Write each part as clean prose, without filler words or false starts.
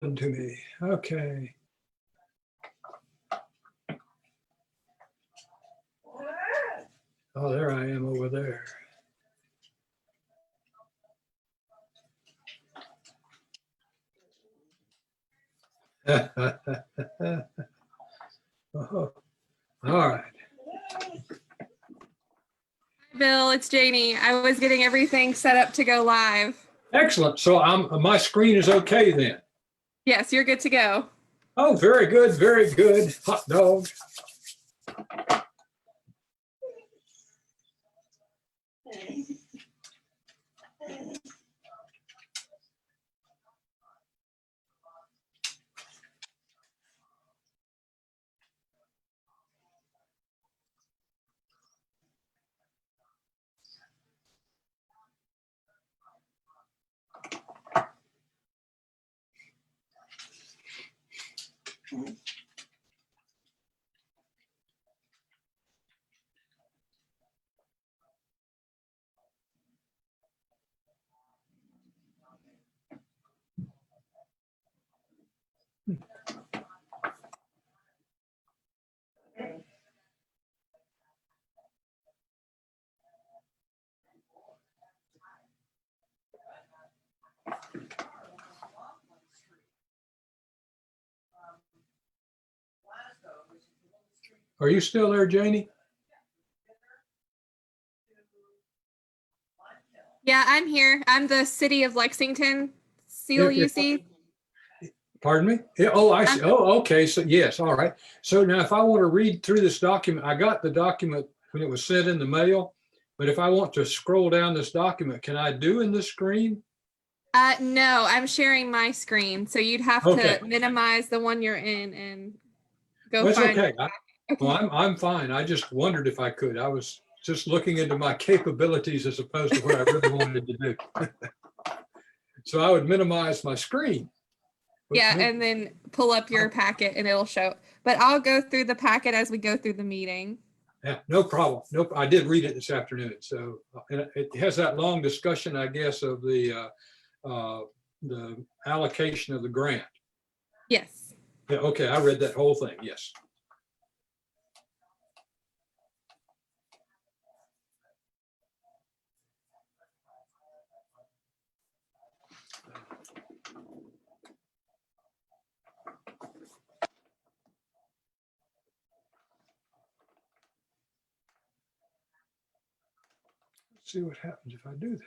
To me. Okay. Oh, there I am over there. Oh, all right. Bill, it's Janie. I was getting everything set up to go live. Excellent. So my screen is okay then. Yes, you're good to go. Oh, very good. Very good. Hot dog. Are you still there, Janie? Yeah, I'm here. I'm the City of Lexington seal you see. Pardon me? Yeah, oh, I see. Oh, okay. So yes, all right. So now if I want to read through this document, I got the document when it was sent in the mail, but if I want to scroll down this document, can I do in the screen? No, I'm sharing my screen. So you'd have Okay. to minimize the one you're in and go That's find. okay. Okay. Well, I'm fine. I just wondered if I could. I was just looking into my capabilities as opposed to what I really wanted to do. So I would minimize my screen. Yeah, and then pull up your packet and it'll show. But I'll go through the packet as we go through the meeting. Yeah, no problem. Nope. I did read it this afternoon. So it has that long discussion, I guess, of the allocation of the grant. Yes. Yeah, okay, I read that whole thing. Yes. Let's see what happens if I do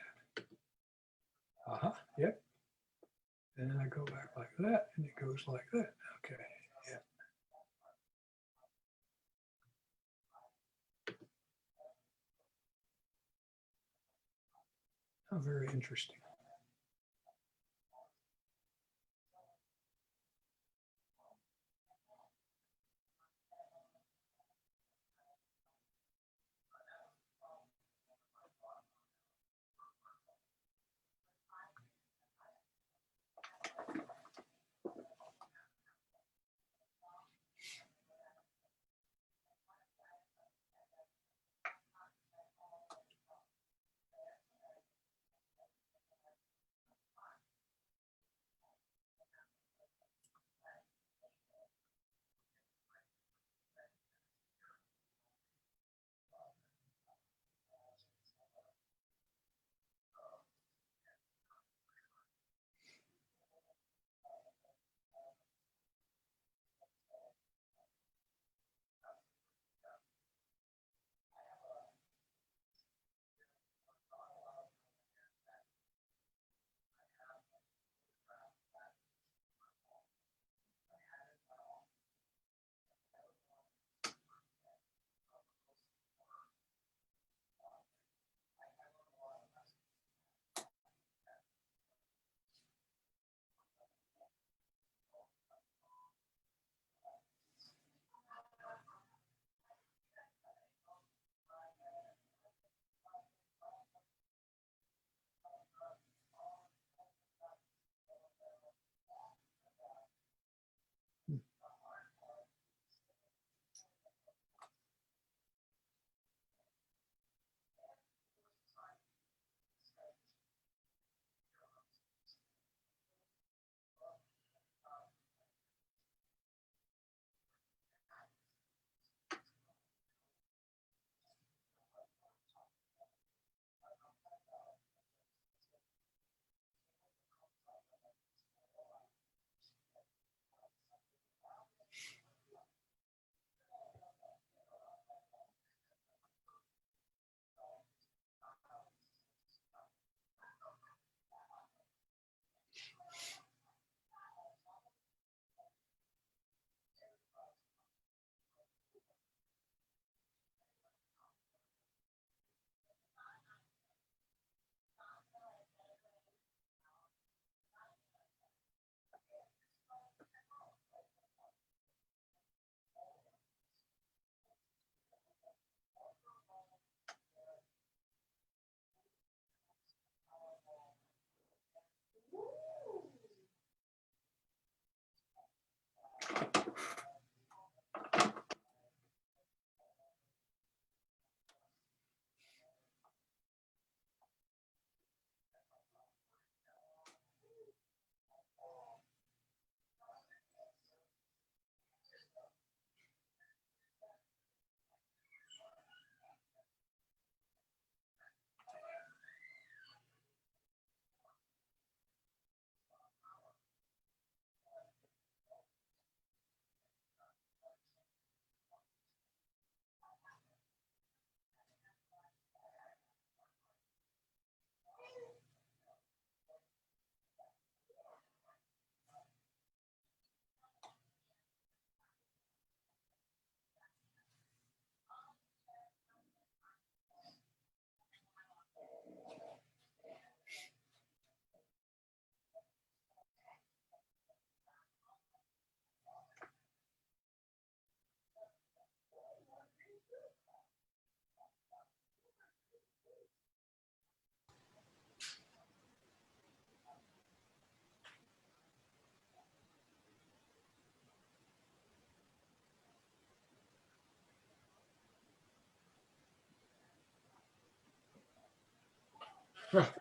that. Yep. And then I go back like that, and it goes like that. Okay. Yeah. How very interesting.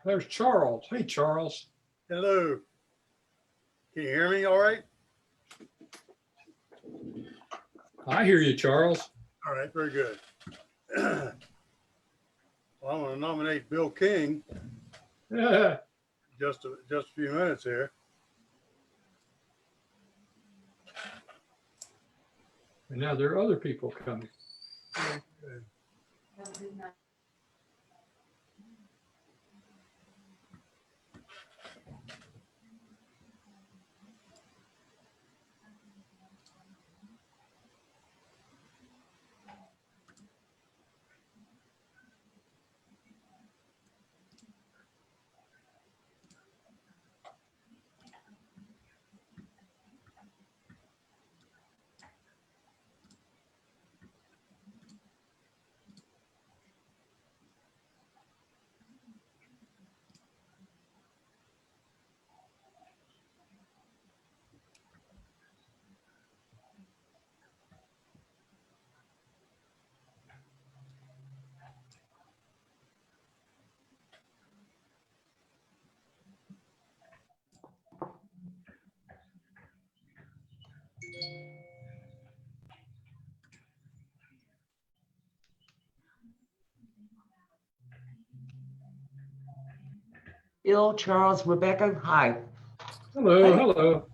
There's Charles. Hey, Charles. Hello. Can you hear me all right? I hear you, Charles. All right, very good. Well, I want to nominate Bill King Yeah. just a few minutes here. And now there are other people coming. Bill, Charles, Rebecca, hi. Hello, Hi. hello.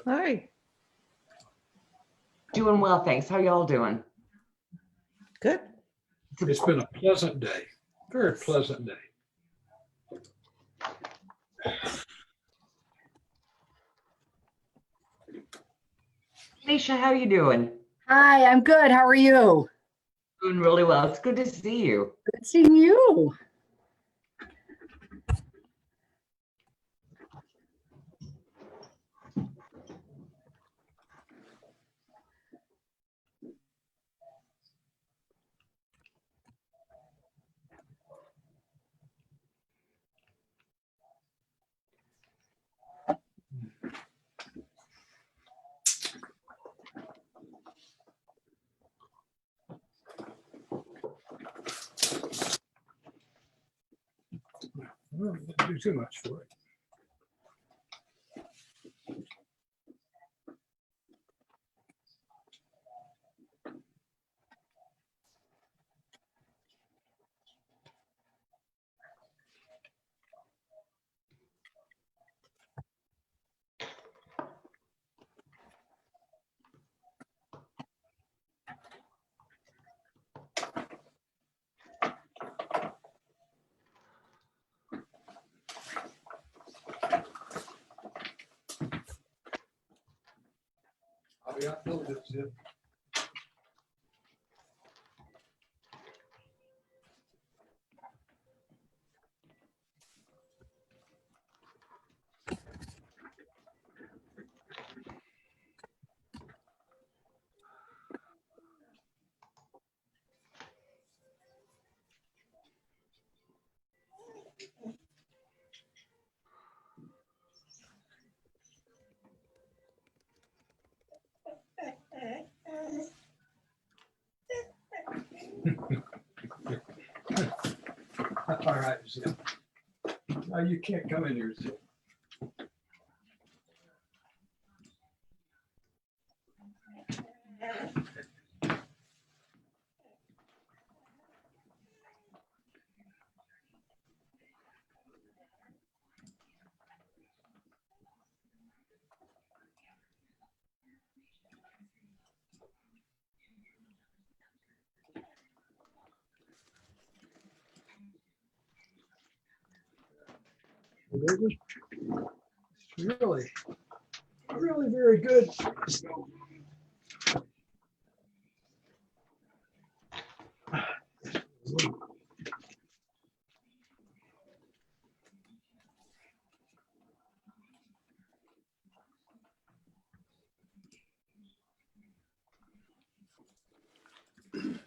Hi, Doing well, thanks. How y'all doing? good. It's been a pleasant day, very pleasant day. Nisha, how you doing? Hi, I'm good. How are you? Doing really well. It's good to see you. Good seeing you. Well, didn't do too much for it. I'll be out till this, yeah. All right, Zip. No, you can't come in here, Zip. It's really very good.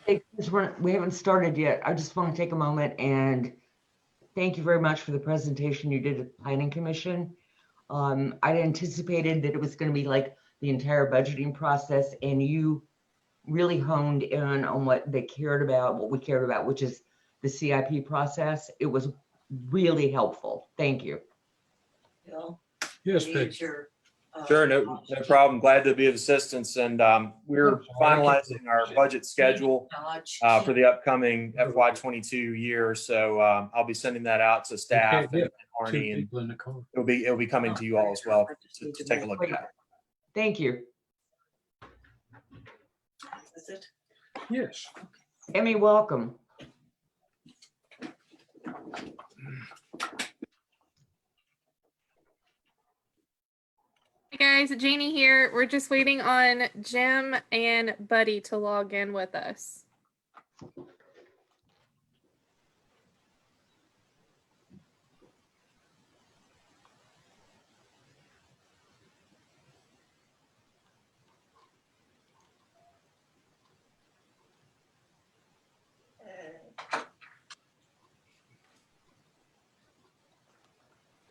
Hey, since we haven't started yet. I just want to take a moment and thank you very much for the presentation you did at the Planning Commission. I anticipated that it was going to be like the entire budgeting process, and you really honed in on what they cared about, what we cared about, which is the CIP process. It was really helpful. Thank you. Bill, Yes, we Peg. need your, Sure, no problem. Glad to be of assistance. And we're finalizing our budget schedule for the upcoming FY22 year. So I'll be sending that out to staff get and Two Arnie, and people in the car. it'll be coming to you all as well to take a look at. Thank you. Is it? Yes. Emmy, welcome. Hey guys, Jeannie here. We're just waiting on Jim and Buddy to log in with us.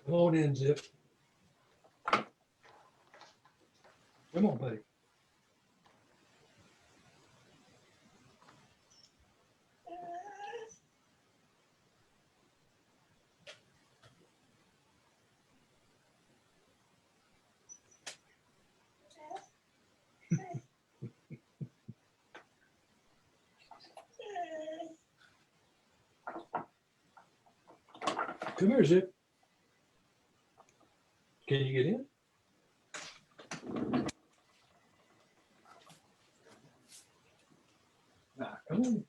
Come on in, Zip. Come on, buddy. Come here, Zip. Can you get in? Nah, come on.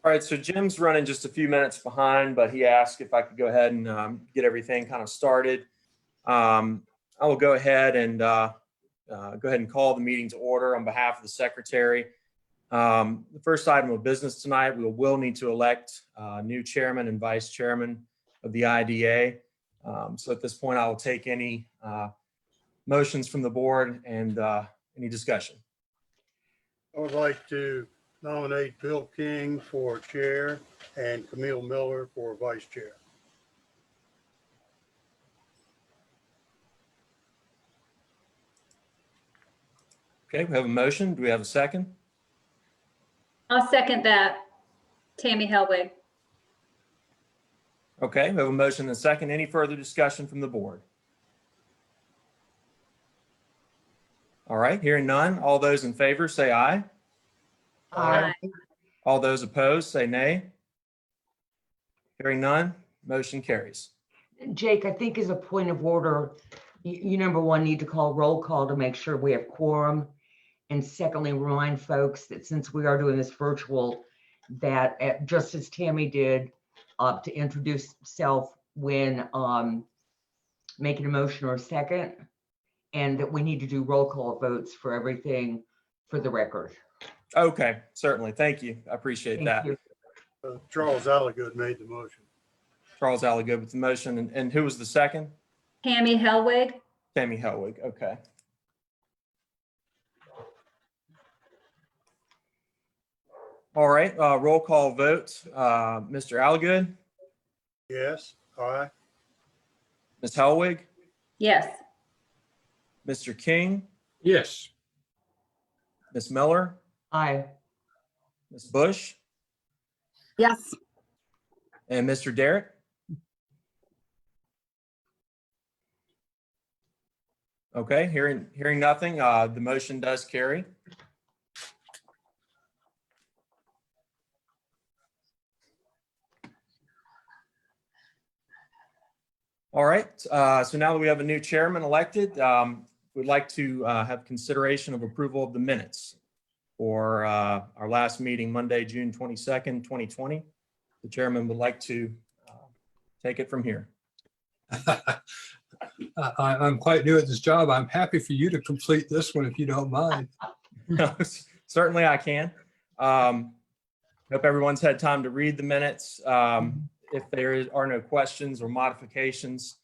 All right, so Jim's running just a few minutes behind, but he asked if I could go ahead and get everything kind of started. I will go ahead and call the meeting to order on behalf of the secretary. The first item of business tonight, we will need to elect new chairman and vice chairman of the IDA. So at this point, I will take any motions from the board and any discussion. I would like to nominate Bill King for chair and Camille Miller for vice chair. Okay, we have a motion. Do we have a second? I'll second that. Tammy Helwig. Okay, we have a motion and a second. Any further discussion from the board? All right, hearing none. All those in favor say aye. Aye. All those opposed say nay. Hearing none, motion carries. Jake, I think as a point of order, you number one, need to call roll call to make sure we have quorum. And secondly, remind folks that since we are doing this virtual, that just as Tammy did, to introduce self when making a motion or a second, and that we need to do roll call votes for everything for the record. Okay, certainly. Thank you. I appreciate Thank that. you. Charles Alligood made the motion. Charles Alligood with the motion. And who was the second? Tammy Helwig. Tammy Helwig. Okay. All right, roll call vote. Mr. Alligood, Yes, aye. Ms. Helwig, Yes. Mr. King, Yes. Ms. Miller, Aye. Ms. Bush, Yes. and Mr. Derrick. Okay, hearing nothing, the motion does carry. All right, so now that we have a new chairman elected, we'd like to have consideration of approval of the minutes for our last meeting, Monday, June 22nd, 2020. The chairman would like to take it from here. I'm quite new at this job. I'm happy for you to complete this one if you don't mind. Certainly I can. Hope everyone's had time to read the minutes. If there are no questions or modifications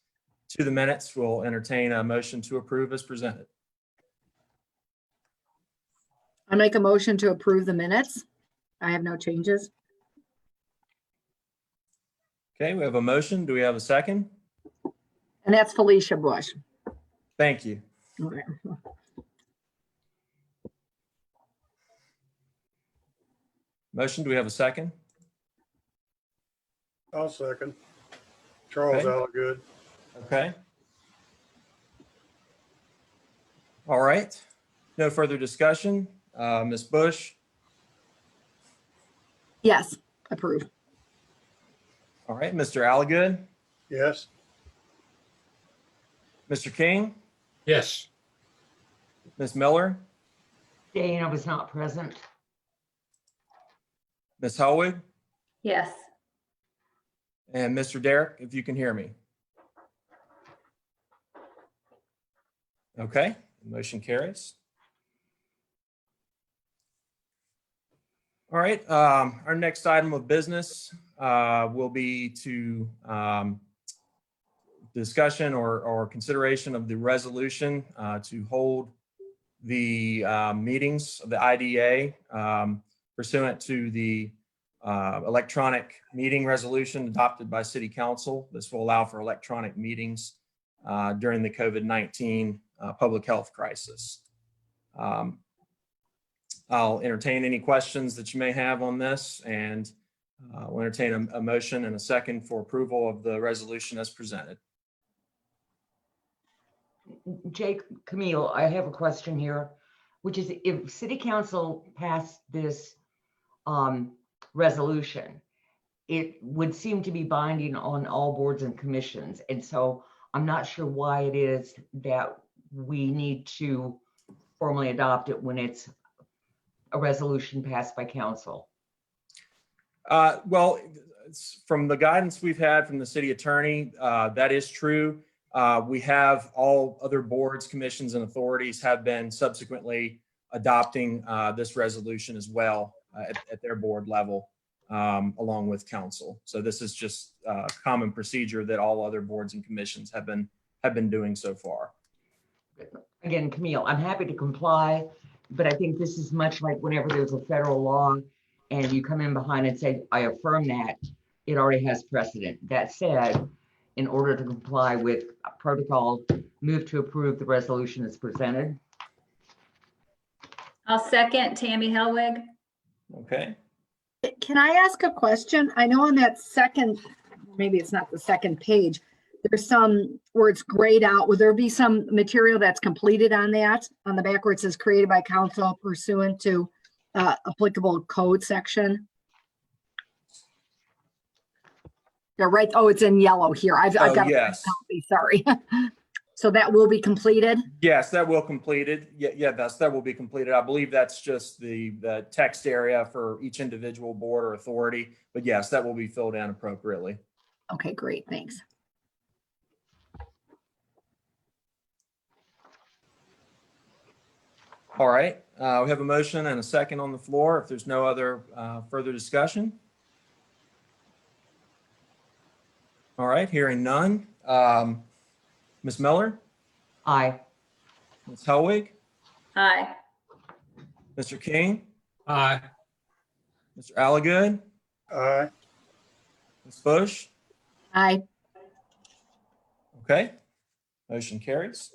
to the minutes, we'll entertain a motion to approve as presented. I make a motion to approve the minutes. I have no changes. Okay, we have a motion. Do we have a second? And that's Felicia Bush. Thank you. Okay. Motion, do we have a second? I'll second. Charles Okay. Algood. Okay. All right. No further discussion. Ms. Bush? Yes, approve. All right, Mr. Alligood? Yes. Mr. King? Yes, Ms. Miller? Dana was not present. Ms. Hellwig? Yes. And Mr. Derrick, if you can hear me. Okay, motion carries. All right, our next item of business will be to discussion or consideration of the resolution to hold the meetings of the IDA pursuant to the electronic meeting resolution adopted by City Council. This will allow for electronic meetings during the COVID-19 public health crisis. I'll entertain any questions that you may have on this, and we'll entertain a motion and a second for approval of the resolution as presented. Jake, Camille, I have a question here, which is if City Council passed this resolution, it would seem to be binding on all boards and commissions. And so I'm not sure why it is that we need to formally adopt it when it's a resolution passed by council. Well, from the guidance we've had from the city attorney, that is true. We have all other boards, commissions, and authorities have been subsequently adopting this resolution as well at their board level, along with council. So this is just common procedure that all other boards and commissions have been doing so far. Again, Camille, I'm happy to comply, but I think this is much like whenever there's a federal law and you come in behind and say, I affirm that, it already has precedent. That said, in order to comply with protocol, move to approve the resolution as presented. I'll second Tammy Hellwig. Okay. Can I ask a question? I know on that second, maybe it's not the second page, there's some where it's grayed out. Would there be some material that's completed on that, on the back where it says created by council pursuant to applicable code section? They're right. Oh, it's in yellow here. I've Oh, got yes. a copy, sorry. So that will be completed? Yes, that will completed. Yeah, that will be completed. I believe that's just the text area for each individual board or authority. But yes, that will be filled in appropriately. Okay, great, thanks. All right, we have a motion and a second on the floor. If there's no other further discussion. All right, hearing none. Ms. Miller, Aye. Ms. Hellwig, Aye. Mr. King, aye, Mr. Alligood, Aye. Ms. Bush. Aye. Okay, motion carries.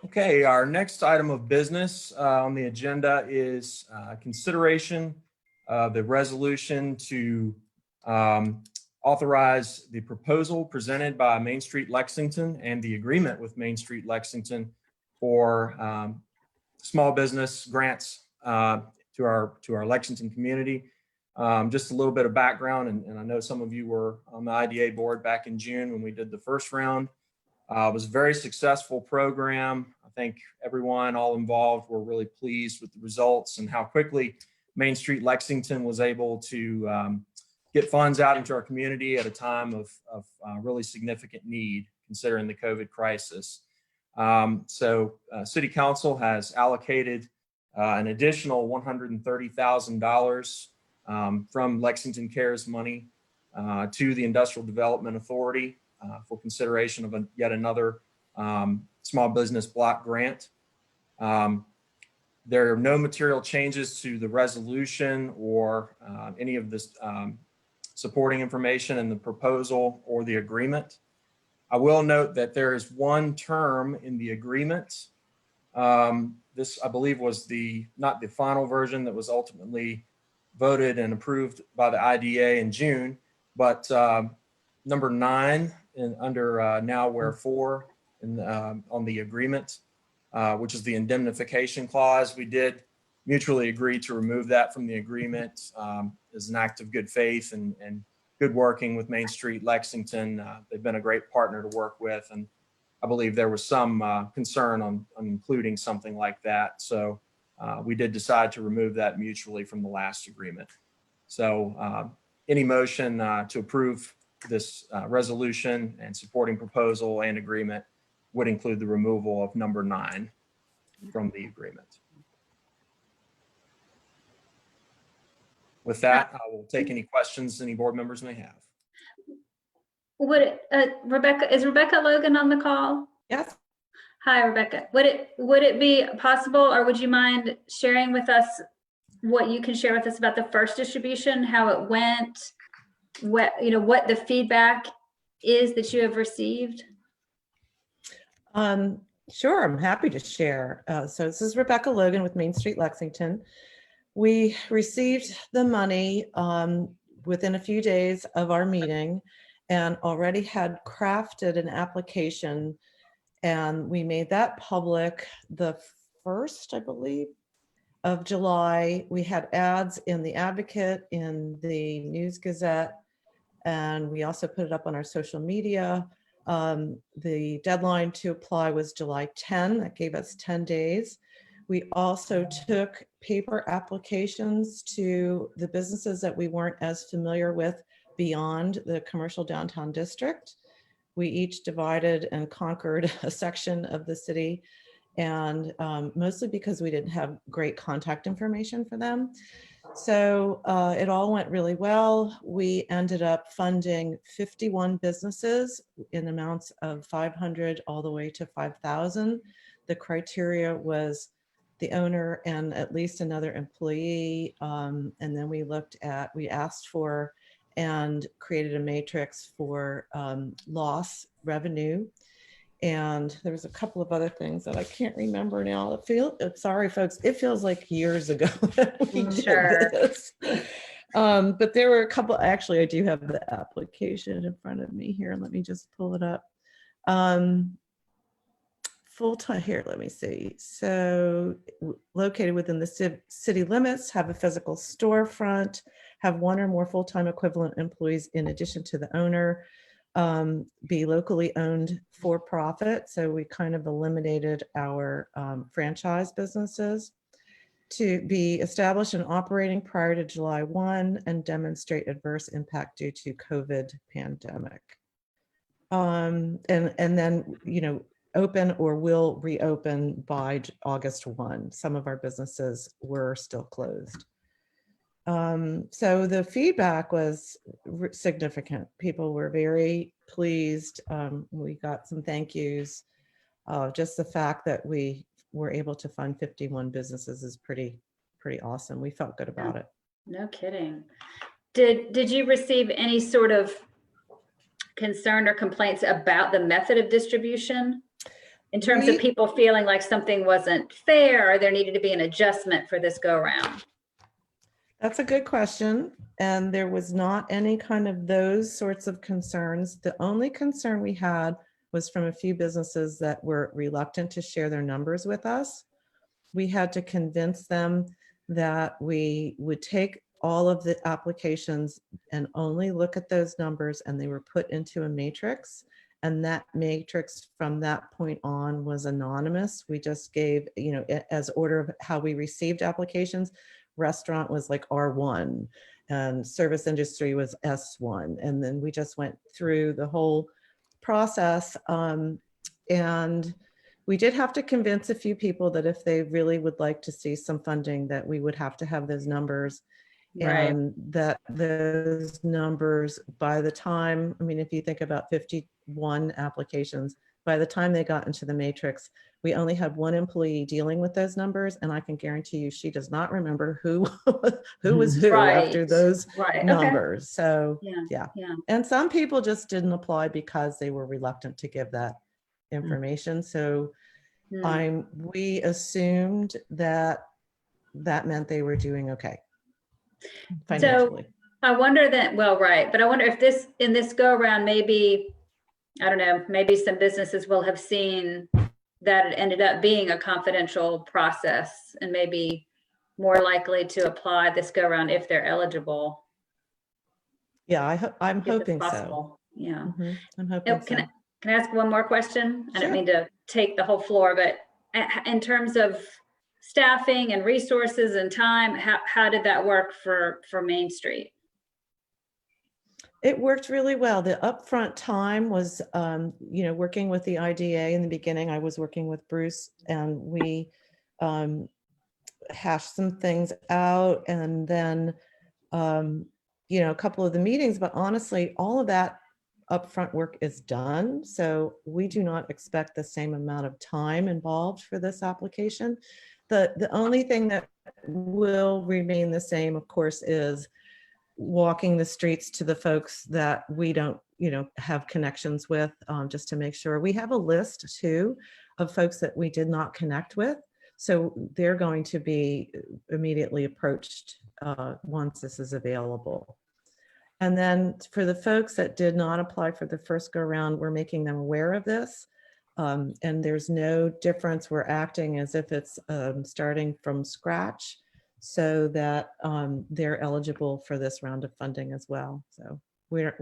Okay, our next item of business on the agenda is consideration of the resolution to authorize the proposal presented by Main Street Lexington and the agreement with Main Street Lexington for small business grants to our Lexington community. Just a little bit of background, and I know some of you were on the IDA board back in June when we did the first round. It was a very successful program. I think everyone, all involved, were really pleased with the results and how quickly Main Street Lexington was able to get funds out into our community at a time of really significant need, considering the COVID crisis. City Council has allocated an additional $130,000 from Lexington Cares money to the Industrial Development Authority for consideration of yet another small business block grant. There are no material changes to the resolution or any of this supporting information in the proposal or the agreement. I will note that there is one term in the agreement. This, I believe, was not the final version that was ultimately voted and approved by the IDA in June, but number 9 under now wherefore on the agreement, which is the indemnification clause. We did mutually agree to remove that from the agreement as an act of good faith and good working with Main Street Lexington. They've been a great partner to work with, and I believe there was some concern on including something like that. So we did decide to remove that mutually from the last agreement. So any motion to approve this resolution and supporting proposal and agreement would include the removal of number 9 from the agreement. With that, I will take any questions any board members may have. Would Rebecca, is Rebecca Logan on the call? Yes. Hi, Rebecca. Would it be possible, or would you mind sharing with us what you can share with us about the first distribution, how it went, what the feedback is that you have received? Sure, I'm happy to share. So this is Rebecca Logan with Main Street Lexington. We received the money within a few days of our meeting and already had crafted an application, and we made that public the 1st, I believe, of July. We had ads in the Advocate, in the News Gazette, and we also put it up on our social media. The deadline to apply was July 10. That gave us 10 days. We also took paper applications to the businesses that we weren't as familiar with beyond the commercial downtown district. We each divided and conquered a section of the city, and mostly because we didn't have great contact information for them. So it all went really well. We ended up funding 51 businesses in amounts of 500 all the way to 5,000. The criteria was the owner and at least another employee. And then we asked for and created a matrix for loss revenue. And there was a couple of other things that I can't remember now. Sorry, folks, it feels like years ago that we did this. But there were a couple, actually, I do have the application in front of me here. Let me just pull it up. Full-time here, let me see. So located within the city limits, have a physical storefront, have 1 or more full-time equivalent employees in addition to the owner, be locally owned for profit. So we kind of eliminated our franchise businesses, to be established and operating prior to July 1 and demonstrate adverse impact due to COVID pandemic. And then, open or will reopen by August 1. Some of our businesses were still closed. So the feedback was significant. People were very pleased. We got some thank yous. Just the fact that we were able to fund 51 businesses is pretty awesome. We felt good about it. No kidding. Did you receive any sort of concern or complaints about the method of distribution? In terms of people feeling like something wasn't fair or there needed to be an adjustment for this go around? That's a good question. And there was not any kind of those sorts of concerns. The only concern we had was from a few businesses that were reluctant to share their numbers with us. We had to convince them that we would take all of the applications and only look at those numbers, and they were put into a matrix. And that matrix from that point on was anonymous. We just gave, as order of how we received applications, restaurant was like R1 and service industry was S1. And then we just went through the whole process. And we did have to convince a few people that if they really would like to see some funding, that we would have to have those numbers. Right. And that those numbers, by the time, I mean, if you think about 51 applications, by the time they got into the matrix, we only had one employee dealing with those numbers. And I can guarantee you, she does not remember who was who after Right. those Right. Okay. numbers. So Yeah. yeah. Yeah. And some people just didn't apply because they were reluctant to give that information. So Hmm. we assumed that that meant they were doing okay financially. I wonder that, well, right, but I wonder if this, in this go around, maybe, I don't know, maybe some businesses will have seen that it ended up being a confidential process and maybe more likely to apply this go around if they're eligible. Yeah, I'm if it's hoping so. possible. Yeah. I'm Oh, hoping so. can I ask one more question? I don't Sure. mean to take the whole floor, but in terms of staffing and resources and time, how did that work for Main Street? It worked really well. The upfront time was, working with the IDA in the beginning. I was working with Bruce and we hashed some things out, and then, a couple of the meetings, but honestly, all of that upfront work is done. So we do not expect the same amount of time involved for this application. The only thing that will remain the same, of course, is walking the streets to the folks that we don't, have connections with, just to make sure. We have a list too of folks that we did not connect with. So they're going to be immediately approached once this is available. And then for the folks that did not apply for the first go round, we're making them aware of this. And there's no difference. We're acting as if it's starting from scratch, so that they're eligible for this round of funding as well. So we're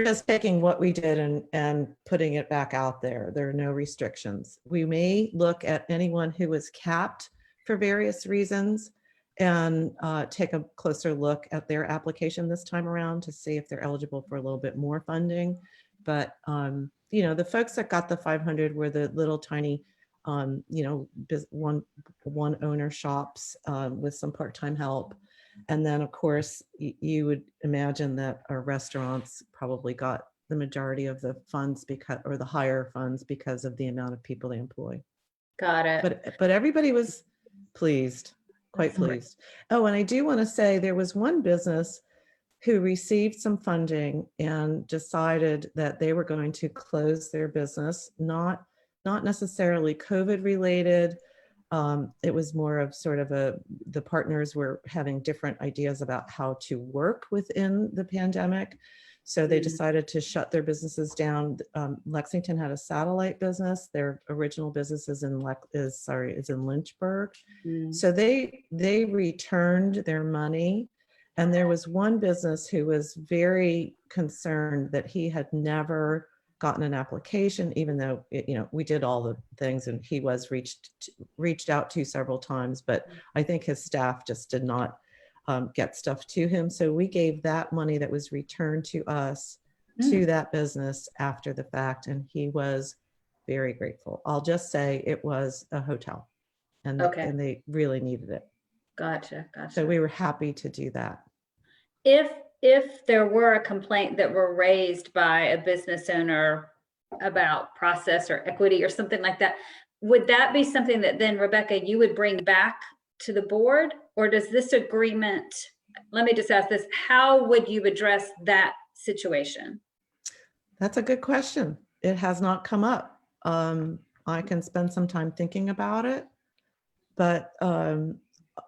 just taking what we did and putting it back out there. There are no restrictions. We may look at anyone who was capped for various reasons and take a closer look at their application this time around to see if they're eligible for a little bit more funding. But the folks that got the 500 were the little tiny one owner shops with some part-time help. And then of course you would imagine that our restaurants probably got the majority of the funds or the higher funds because of the amount of people they employ. Got it. But everybody was pleased, quite pleased. Oh, and I do want to say there was one business who received some funding and decided that they were going to close their business, not necessarily COVID related. It was more of sort of the partners were having different ideas about how to work within the pandemic. So they decided to shut their businesses down. Lexington had a satellite business. Their original business is in Lynchburg. So they returned their money. And there was one business who was very concerned that he had never gotten an application, even though we did all the things, and he was reached out to several times, but I think his staff just did not get stuff to him. So we gave that money that was returned to us to that business after the fact, and he was very grateful. I'll just say it was a hotel, and they really needed it. Gotcha. So we were happy to do that. If there were a complaint that were raised by a business owner about process or equity or something like that, would that be something that then, Rebecca, you would bring back to the board? Or does this agreement, let me just ask this, how would you address that situation? That's a good question. It has not come up. I can spend some time thinking about it, but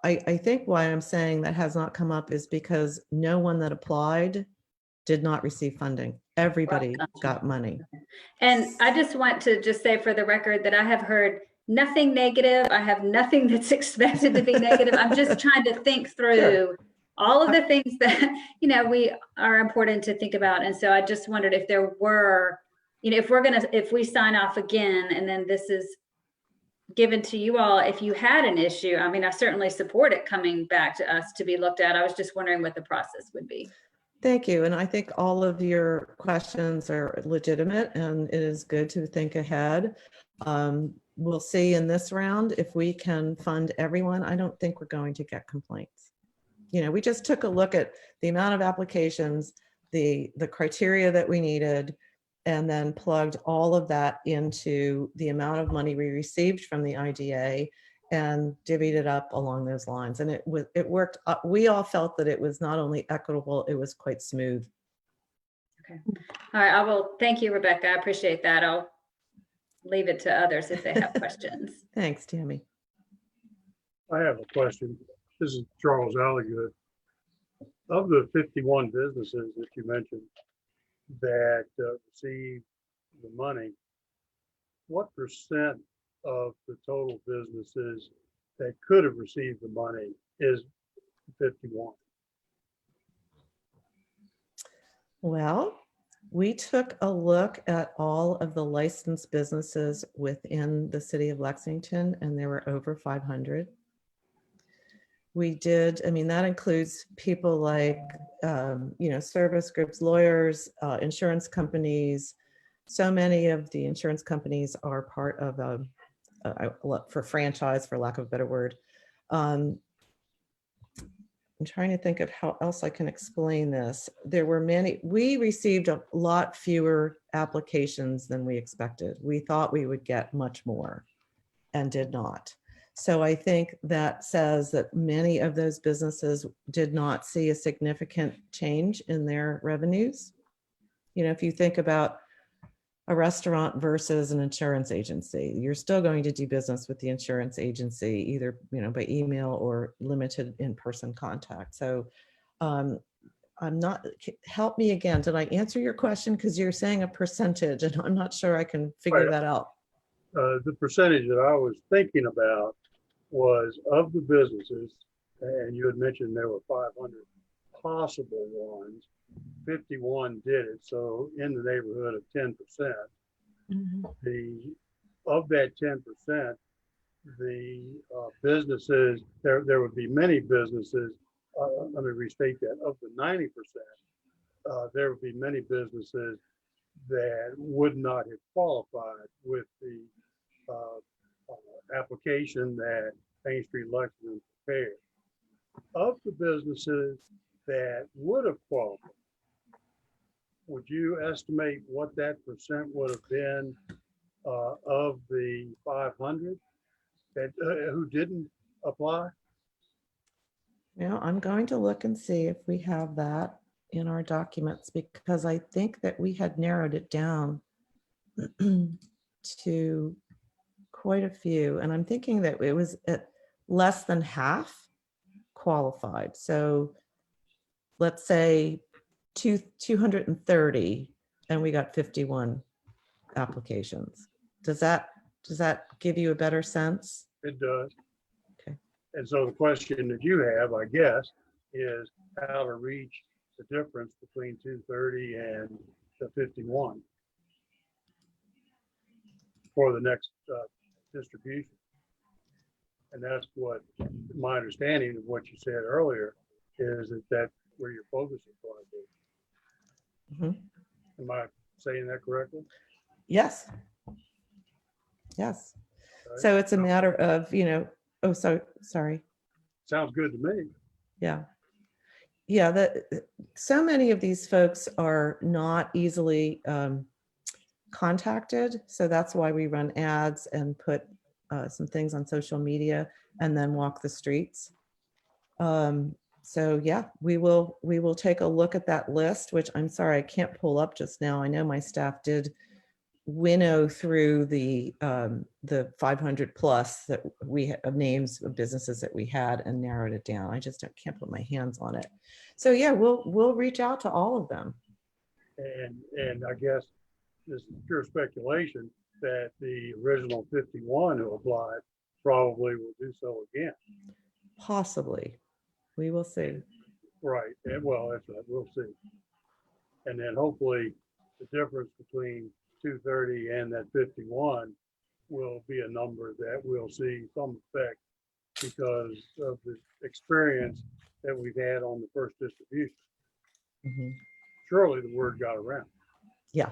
I think why I'm saying that has not come up is because no one that applied did not receive funding. Everybody got money. And I just want to just say for the record that I have heard nothing negative. I have nothing that's expected to be negative. I'm just trying to think through all of the things that, we are important to think about. And so I just wondered if there were, if we sign off again, and then this is given to you all if you had an issue. I mean, I certainly support it coming back to us to be looked at. I was just wondering what the process would be. Thank you. And I think all of your questions are legitimate and it is good to think ahead. We'll see in this round if we can fund everyone. I don't think we're going to get complaints. You know, we just took a look at the amount of applications, the criteria that we needed, and then plugged all of that into the amount of money we received from the IDA and divvied it up along those lines. And it worked. We all felt that it was not only equitable, it was quite smooth. Okay. All right. I will. Thank you, Rebecca. I appreciate that. I'll leave it to others if they have questions. Thanks, Tammy. I have a question. This is Charles Alligood. Of the 51 businesses that you mentioned that received the money, what percent of the total businesses that could have received the money is 51? Well, we took a look at all of the licensed businesses within the city of Lexington, and there were over 500. We did, I mean, that includes people like, you know, service groups, lawyers, insurance companies. So many of the insurance companies are part of for franchise, for lack of a better word. I'm trying to think of how else I can explain this. There were many, we received a lot fewer applications than we expected. We thought we would get much more and did not. So I think that says that many of those businesses did not see a significant change in their revenues. You know, if you think about a restaurant versus an insurance agency, you're still going to do business with the insurance agency, either, you know, by email or limited in-person contact. So I'm not, help me again. Did I answer your question? Because you're saying a percentage and I'm not sure I can figure Right. that out. The percentage that I was thinking about was of the businesses, and you had mentioned there were 500 possible ones, 51 did it, so in the neighborhood of 10%. The of that 10%, the businesses, there would be many businesses, let me restate that, of the 90%, there would be many businesses that would not have qualified with the application that Main Street Lexington prepared. Of the businesses that would have qualified, would you estimate what that percent would have been of the 500 that who didn't apply? Now I'm going to look and see if we have that in our documents, because I think that we had narrowed it down to quite a few. And I'm thinking that it was at less than half qualified. So let's say 230 and we got 51 applications. Does that give you a better sense? It does. Okay. And so the question that you have, I guess, is how to reach the difference between 230 and the 51 for the next distribution. And that's what my understanding of what you said earlier is, that that's where your focus is going to be. Am I saying that correctly? Yes. Yes. Okay. So it's a matter of, you know, oh, so sorry. Sounds good to me. Yeah. Yeah, so many of these folks are not easily contacted. So that's why we run ads and put some things on social media and then walk the streets. So yeah, we will take a look at that list, which I'm sorry, I can't pull up just now. I know my staff did winnow through the 500 plus that we have names of businesses that we had and narrowed it down. I just can't put my hands on it. So yeah, we'll reach out to all of them. And I guess this is pure speculation that the original 51 who applied probably will do so again. Possibly. We will see. Right. And well, that's right. We'll see. And then hopefully the difference between 230 and that 51 will be a number that we'll see some effect because of the experience that we've had on the first distribution. Mhm. Surely the word got around. Yeah.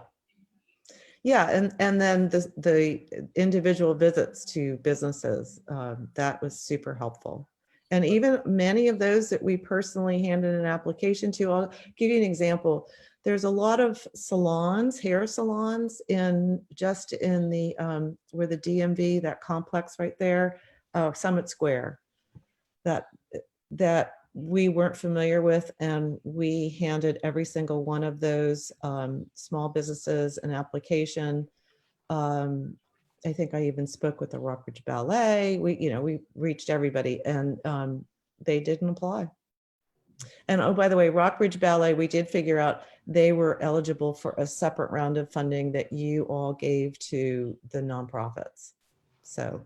Yeah, and then the individual visits to businesses, that was super helpful. And even many of those that we personally handed an application to, I'll give you an example. There's a lot of salons, hair salons just in the, where the DMV, that complex right there, Summit Square, that we weren't familiar with, and we handed every single one of those small businesses an application. I think I even spoke with the Rockbridge Ballet. We reached everybody, and they didn't apply. And oh, by the way, Rockbridge Ballet, we did figure out they were eligible for a separate round of funding that you all gave to the nonprofits. So.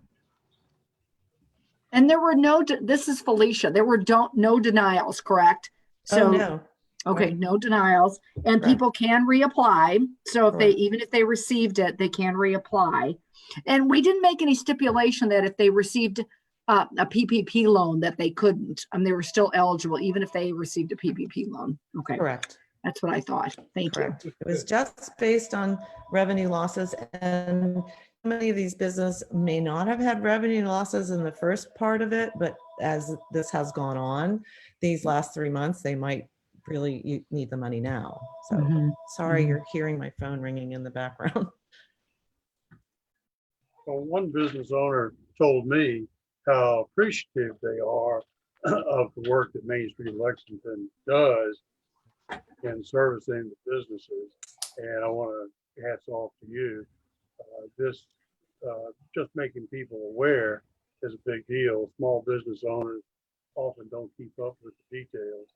And there were this is Felicia, there were no denials, correct? Oh, So, no. okay, Right. no denials, and Correct. people can reapply. So if Correct. even if they received it, they can reapply. And we didn't make any stipulation that if they received a PPP loan that they couldn't, they were still eligible even if they received a PPP loan. Okay, Correct. that's what I thought. Thank you. Correct. It was just based on revenue losses, and many of these businesses may not have had revenue losses in the first part of it, but as this has gone on, these last 3 months, they might really need the money now. So Mhm. sorry, Mhm. you're hearing my phone ringing in the background. Well, one business owner told me how appreciative they are of the work that Main Street Lexington does in servicing the businesses. And I want to hats off to you. This just making people aware is a big deal. Small business owners often don't keep up with the details.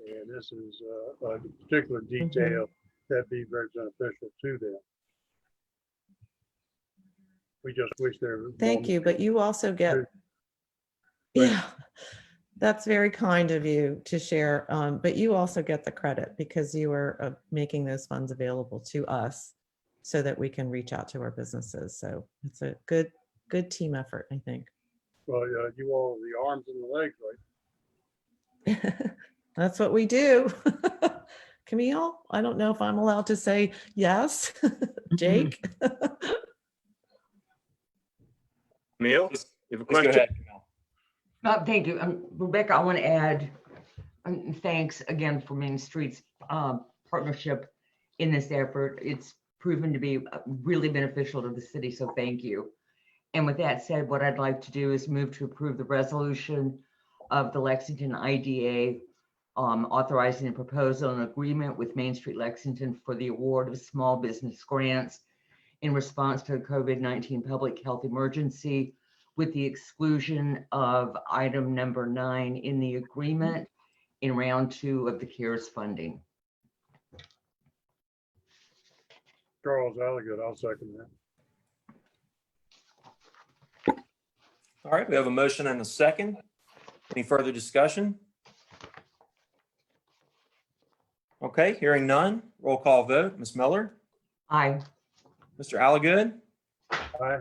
And this is a particular detail that'd be very beneficial to them. We just wish there was. Thank you, but you also get, Right. yeah, that's very kind of you to share, but you also get the credit because you are making those funds available to us so that we can reach out to our businesses. So it's a good team effort, I think. Well, you all have the arms and the legs, right? That's what we do. Camille, I don't know if I'm allowed to say yes. Jake? Camille, you have a Please go question? ahead, Camille. Thank you. Rebecca, I want to add thanks again for Main Street's partnership in this effort. It's proven to be really beneficial to the city, so thank you. And with that said, what I'd like to do is move to approve the resolution of the Lexington IDA authorizing a proposal and agreement with Main Street Lexington for the award of small business grants in response to the COVID-19 public health emergency, with the exclusion of item number 9 in the agreement in round 2 of the CARES funding. Charles Alligood, I'll second that. All right, we have a motion and a second. Any further discussion? Okay, hearing none, roll call vote. Ms. Miller, Aye. Mr. Alligood, Aye.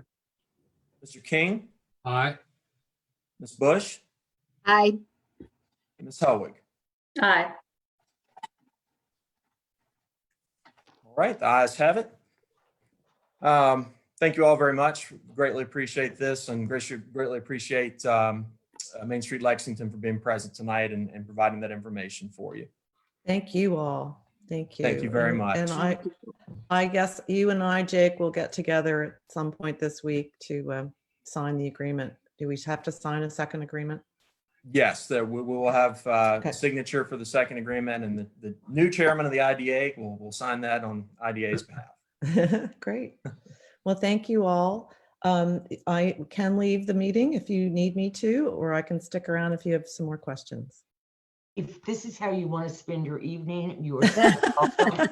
Mr. King, Aye. Ms. Bush, Aye. and Ms. Helwig. Aye. All right, the ayes have it. Thank you all very much. Greatly appreciate this and greatly appreciate Main Street Lexington for being present tonight and providing that information for you. Thank you all. Thank you. Thank you very much. And I guess you and I, Jake, will get together at some point this week to sign the agreement. Do we have to sign a second agreement? Yes, we will have Okay. a signature for the second agreement, and the new chairman of the IDA will sign that on IDA's behalf. Great. Well, thank you all. I can leave the meeting if you need me to, or I can stick around if you have some more questions. If this is how you want to spend your evening, you are welcome.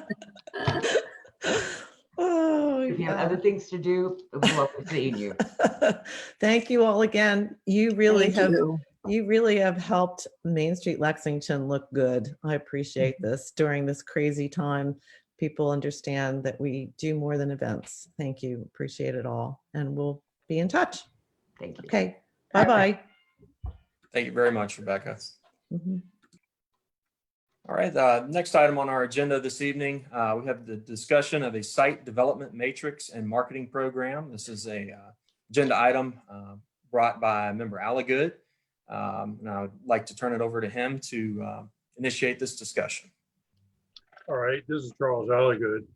Oh, If you have yeah. other things to do, it was lovely seeing you. Thank you all again. You really Thank have you. You really have helped Main Street Lexington look good. I appreciate this during this crazy time. people understand that we do more than events. Thank you. Appreciate it all. And we'll be in touch. Thank you. Okay. Bye-bye. Thank you very much, Rebecca. Mhm. All right, next item on our agenda this evening, we have the discussion of a site development matrix and marketing program. This is a agenda item brought by member Alligood. And I would like to turn it over to him to initiate this discussion. All right, this is Charles Alligood.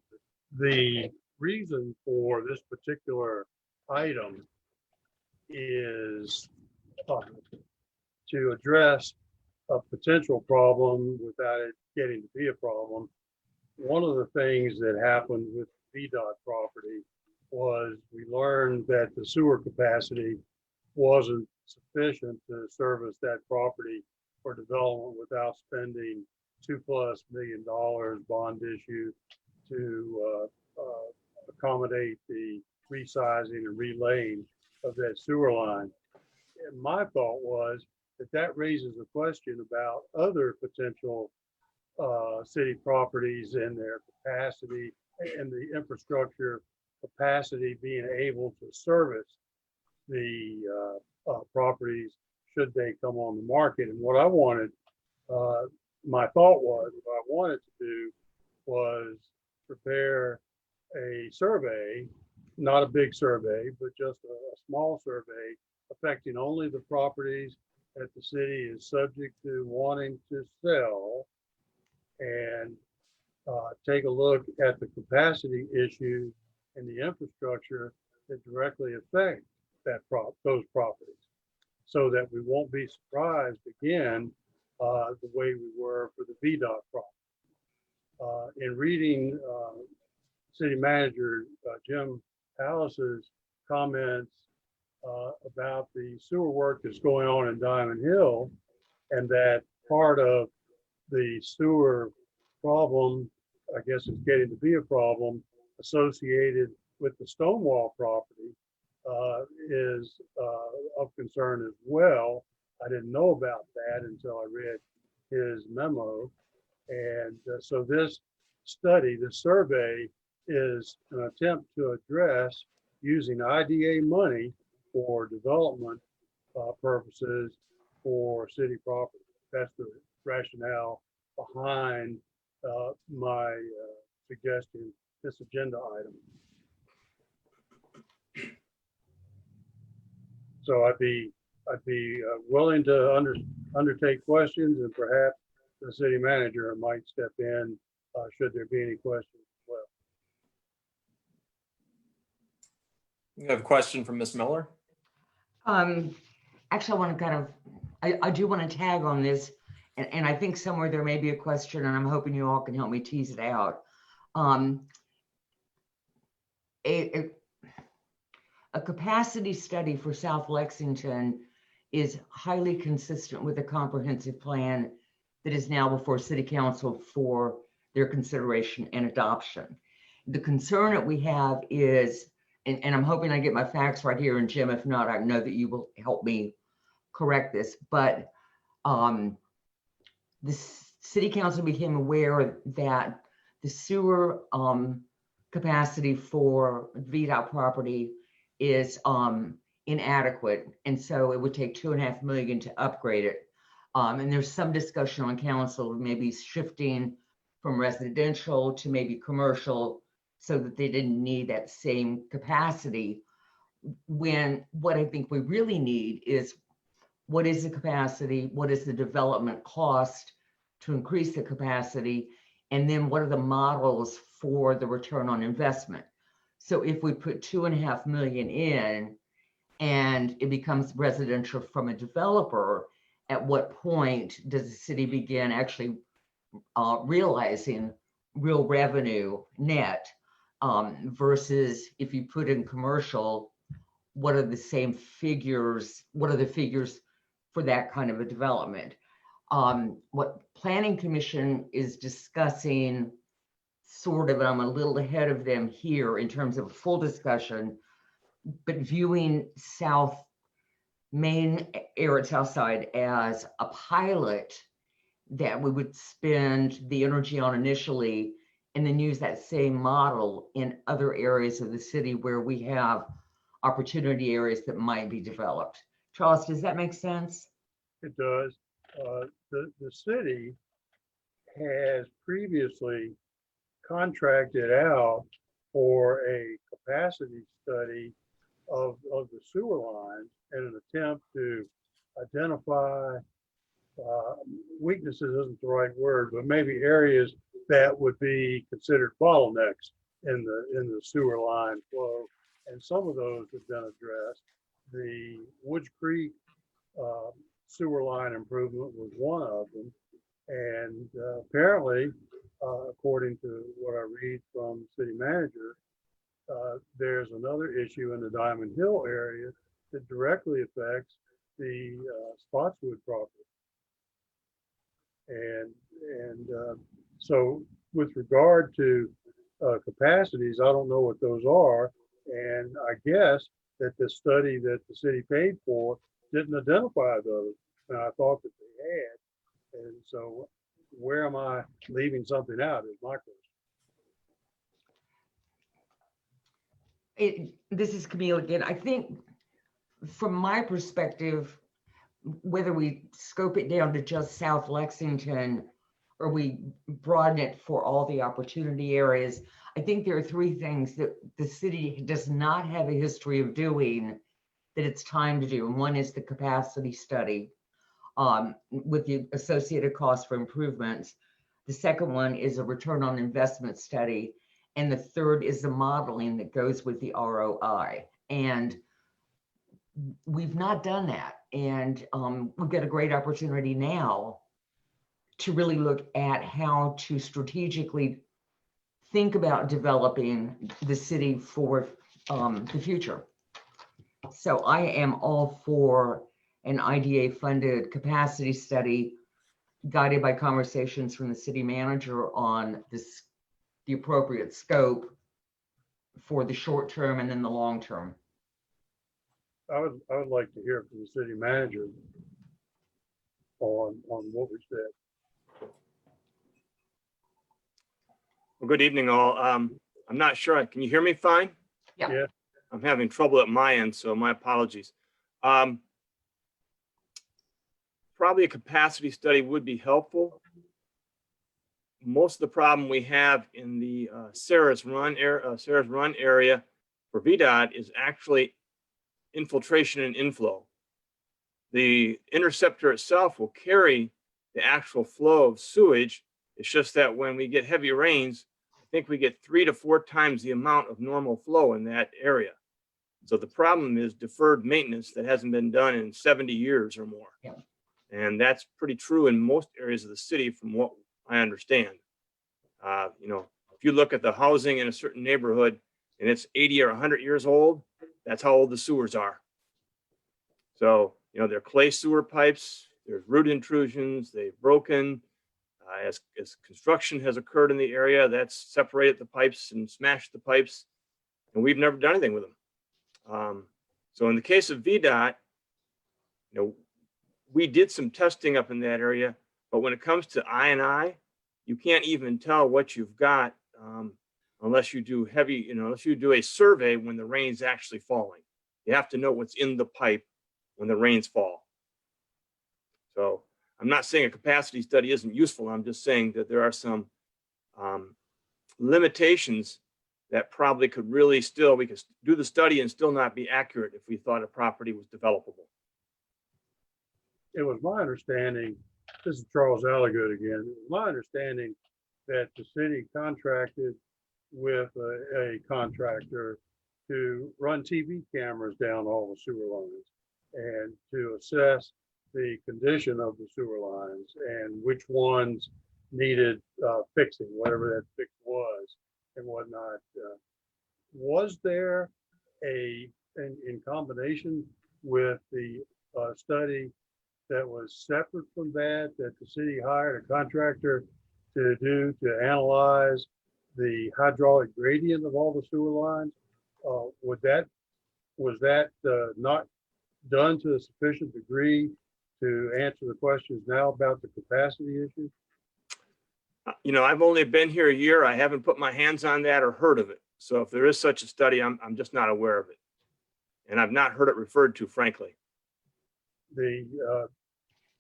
The reason for this particular item is to address a potential problem without it getting to be a problem. One of the things that happened with VDOT property was we learned that the sewer capacity wasn't sufficient to service that property for development without spending $2+ million bond issue to accommodate the resizing and relaying of that sewer line. And my thought was that raises a question about other potential city properties and their capacity and the infrastructure capacity being able to service the properties should they come on the market. And what I wanted, my thought was, what I wanted to do was prepare a survey, not a big survey, but just a small survey affecting only the properties that the city is subject to wanting to sell, and take a look at the capacity issues and the infrastructure that directly affect those properties, so that we won't be surprised again the way we were for the VDOT property. In reading City Manager Jim Palace's comments about the sewer work that's going on in Diamond Hill, and that part of the sewer problem, I guess is getting to be a problem associated with the Stonewall property, is of concern as well. I didn't know about that until I read his memo. And so this study, this survey, is an attempt to address using IDA money for development purposes for city property. That's the rationale behind my suggesting this agenda item. So I'd be willing to undertake questions, and perhaps the city manager might step in should there be any questions as well. We have a question from Ms. Miller. Actually, I want to kind of, I do want to tag on this, and I think somewhere there may be a question, and I'm hoping you all can help me tease it out. A capacity study for South Lexington is highly consistent with a comprehensive plan that is now before City Council for their consideration and adoption. The concern that we have is, and I'm hoping I get my facts right here, and Jim, if not, I know that you will help me correct this, but the City Council became aware that the sewer capacity for VDOT property is inadequate, and so it would take $2.5 million to upgrade it. And there's some discussion on council maybe shifting from residential to maybe commercial, so that they didn't need that same capacity. When what I think we really need is, what is the capacity? What is the development cost to increase the capacity? And then what are the models for the return on investment? So if we put $2.5 million in and it becomes residential from a developer, at what point does the city begin actually realizing real revenue net? Versus if you put in commercial, what are the same figures? What are the figures for that kind of a development? What Planning Commission is discussing, sort of, and I'm a little ahead of them here in terms of a full discussion, but viewing South Main area, South Side, as a pilot that we would spend the energy on initially, and then use that same model in other areas of the city where we have opportunity areas that might be developed. Charles, does that make sense? It does. The city has previously contracted out for a capacity study of the sewer lines in an attempt to identify weaknesses isn't the right word, but maybe areas that would be considered bottlenecks in the sewer line flow. And some of those have been addressed. The Woods Creek sewer line improvement was one of them. And apparently, according to what I read from the city manager, there's another issue in the Diamond Hill area that directly affects the Spotswood property. And so with regard to capacities, I don't know what those are. And I guess that the study that the city paid for didn't identify those. And I thought that they had. And so where am I leaving something out is my question. This is Camille again. I think from my perspective, whether we scope it down to just South Lexington or we broaden it for all the opportunity areas, I think there are three things that the city does not have a history of doing that it's time to do. And one is the capacity study with the associated costs for improvements. The second one is a return on investment study. And the third is the modeling that goes with the ROI. And we've not done that. And we've got a great opportunity now to really look at how to strategically think about developing the city for the future. So I am all for an IDA funded capacity study guided by conversations from the city manager on this, the appropriate scope for the short term and then the long term. I would like to hear from the city manager on what we said. Well, good evening, all. I'm not sure. Can you hear me fine? Yeah. Yeah. I'm having trouble at my end, so my apologies. Probably a capacity study would be helpful. Most of the problem we have in the Sarah's Run area for VDOT is actually infiltration and inflow. The interceptor itself will carry the actual flow of sewage. It's just that when we get heavy rains, I think we get 3 to 4 times the amount of normal flow in that area. So the problem is deferred maintenance that hasn't been done in 70 years or more. Yeah. And that's pretty true in most areas of the city from what I understand. You know, if you look at the housing in a certain neighborhood and it's 80 or 100 years old, that's how old the sewers are. So, you know, they're clay sewer pipes, there's root intrusions, they've broken. As construction has occurred in the area, that's separated the pipes and smashed the pipes, and we've never done anything with them. So in the case of VDOT, you know, we did some testing up in that area, but when it comes to I&I, you can't even tell what you've got unless you do heavy, you know, unless you do a survey when the rain's actually falling. You have to know what's in the pipe when the rains fall. So I'm not saying a capacity study isn't useful. I'm just saying that there are some limitations that probably could really still, we could do the study and still not be accurate if we thought a property was developable. It was my understanding, this is Charles Alligood again, it was my understanding that the city contracted with a contractor to run TV cameras down all the sewer lines and to assess the condition of the sewer lines and which ones needed fixing, whatever that fix was and whatnot. Was there in combination with the study that was separate from that the city hired a contractor to do to analyze the hydraulic gradient of all the sewer lines? Was that not done to a sufficient degree to answer the questions now about the capacity issue? You know, I've only been here a year. I haven't put my hands on that or heard of it. So if there is such a study, I'm just not aware of it. And I've not heard it referred to, frankly.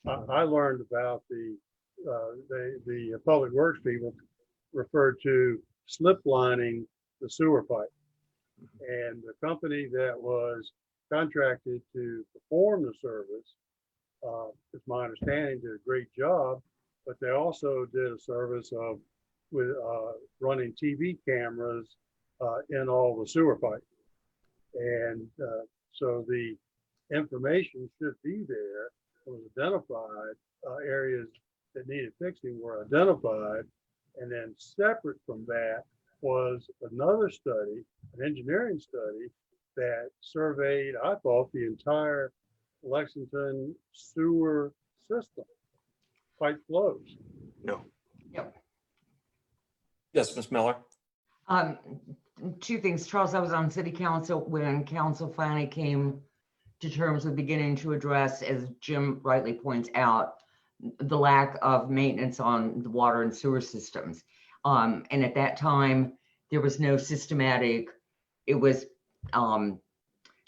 I learned about the public works people referred to slip lining the sewer pipe. And the company that was contracted to perform the service, it's my understanding, did a great job, but they also did a service of with running TV cameras in all the sewer pipe. And so the information should be there. It was identified, areas that needed fixing were identified. And then separate from that was another study, an engineering study that surveyed, I thought, the entire Lexington sewer system, pipe flows. No. Yes, Ms. Miller. Two things. Charles, I was on city council when council finally came to terms with beginning to address, as Jim rightly points out, the lack of maintenance on the water and sewer systems. And at that time, there was no systematic, it was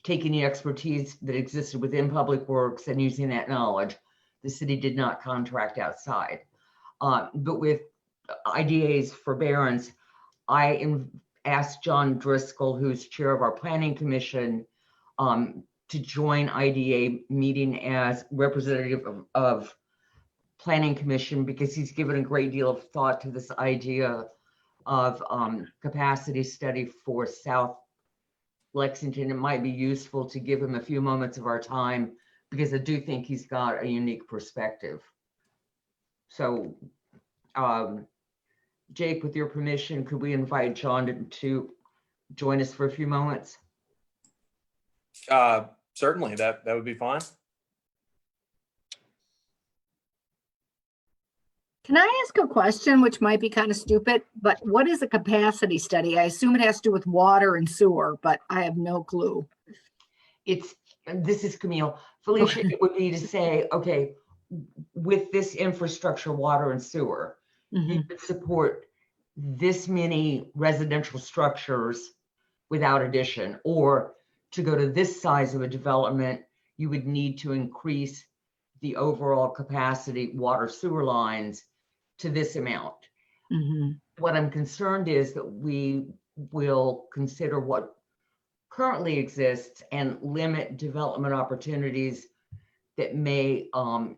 taking the expertise that existed within public works and using that knowledge. The city did not contract outside. But with IDA's forbearance, I asked John Driscoll, who's chair of our planning commission, to join IDA meeting as representative of planning commission, because he's given a great deal of thought to this idea of capacity study for South Lexington. It might be useful to give him a few moments of our time, because I do think he's got a unique perspective. So Jake, with your permission, could we invite John to join us for a few moments? Certainly, that would be fine. Can I ask a question, which might be kind of stupid, but what is a capacity study? I assume it has to do with water and sewer, but I have no clue. This is Camille. Felicia, it would be to say, okay, with this infrastructure, water and sewer, you could support this many residential structures without addition, or to go to this size of a development, you would need to increase the overall capacity water sewer lines to this amount. What I'm concerned is that we will consider what currently exists and limit development opportunities that may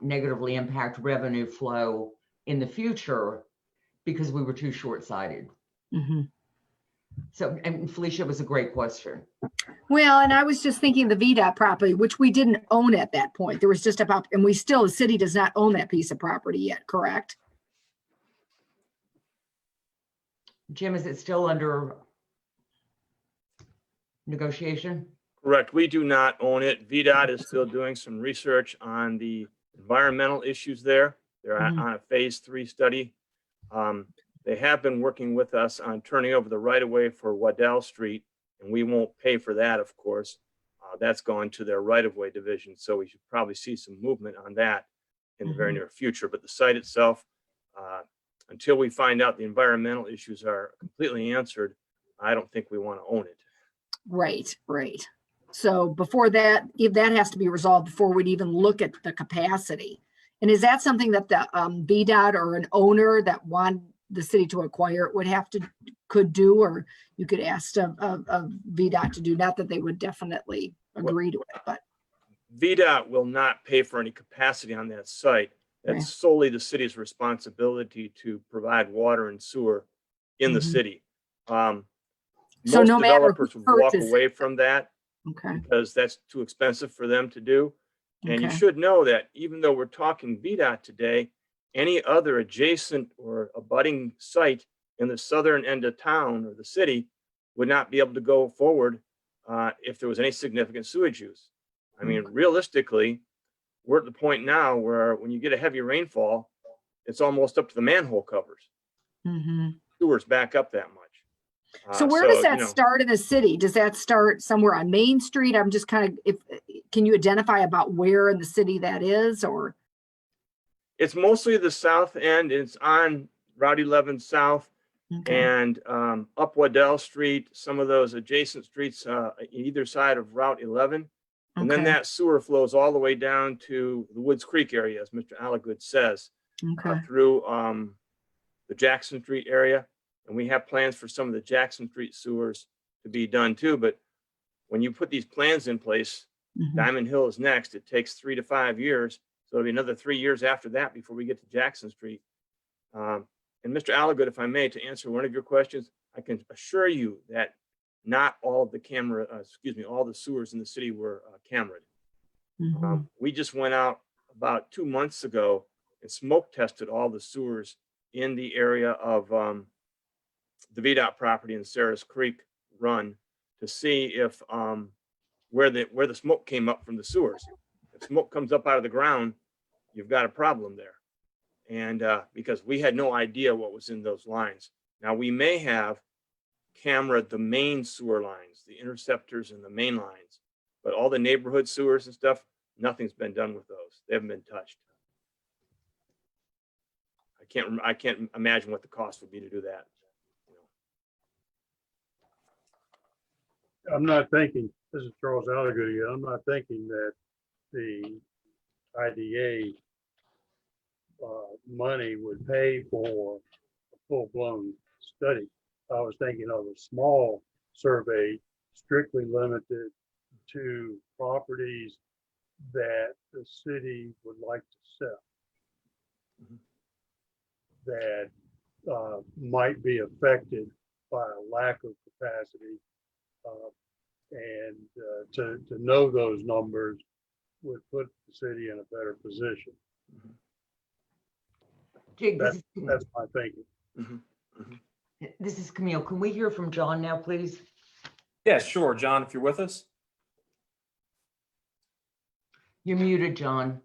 negatively impact revenue flow in the future because we were too short-sighted. So, and Felicia, it was a great question. Well, and I was just thinking the VDOT property, which we didn't own at that point. There was just about, and we still, the city does not own that piece of property yet, correct? Jim, is it still under negotiation? Correct. We do not own it. VDOT is still doing some research on the environmental issues there. They're on a phase 3 study. They have been working with us on turning over the right of way for Waddell Street, and we won't pay for that, of course. That's gone to their right of way division. So we should probably see some movement on that in the very near future. But the site itself, until we find out the environmental issues are completely answered, I don't think we want to own it. Right, right. So before that, if that has to be resolved before we'd even look at the capacity. And is that something that the VDOT or an owner that want the city to acquire it would have to, could do, or you could ask of VDOT to do? Not that they would definitely agree to it, but. VDOT will not pay for any capacity on that site. That's solely the city's responsibility to provide water and sewer in the city. So Most no matter who developers would walk purchases away from that because that's too expensive for them to do. And you should know that even though we're talking VDOT today, any other adjacent or abutting site in the southern end of town or the city would not be able to go forward if there was any significant sewage use. I mean, realistically, we're at the point now where when you get a heavy rainfall, it's almost up to the manhole covers. Sewers back up that much. So where does that start in the city? Does that start somewhere on Main Street? I'm just kind of, can you identify about where in the city that is, or? It's mostly the south end. It's on Route 11 South, Okay. and up Waddell Street, some of those adjacent streets either side of Route 11. And then Okay. that sewer flows all the way down to the Woods Creek area, as Mr. Alligood says, Okay. through the Jackson Street area. And we have plans for some of the Jackson Street sewers to be done too. But when you put these plans in place, Mhm. Diamond Hill is next. It takes 3 to 5 years. So it'll be another 3 years after that before we get to Jackson Street. And Mr. Alligood, if I may, to answer one of your questions, I can assure you that not all of the all the sewers in the city were cameraed. Mhm. We just went out about 2 months ago and smoke tested all the sewers in the area of the VDOT property in Sarah's Creek Run to see if where the smoke came up from the sewers. If smoke comes up out of the ground, you've got a problem there. And because we had no idea what was in those lines. Now we may have cameraed the main sewer lines, the interceptors and the main lines, but all the neighborhood sewers and stuff, nothing's been done with those. They haven't been touched. I can't imagine what the cost would be to do that. I'm not thinking, this is Charles Alligood again, I'm not thinking that the IDA money would pay for a full-blown study. I was thinking of a small survey strictly limited to properties that the city would like to sell. Mhm. That might be affected by a lack of capacity. And to know those numbers would put the city in a better position. Jake, That's my thinking. this is Camille. Can we hear from John now, please? Yeah, sure. John, if you're with us. You're muted, John.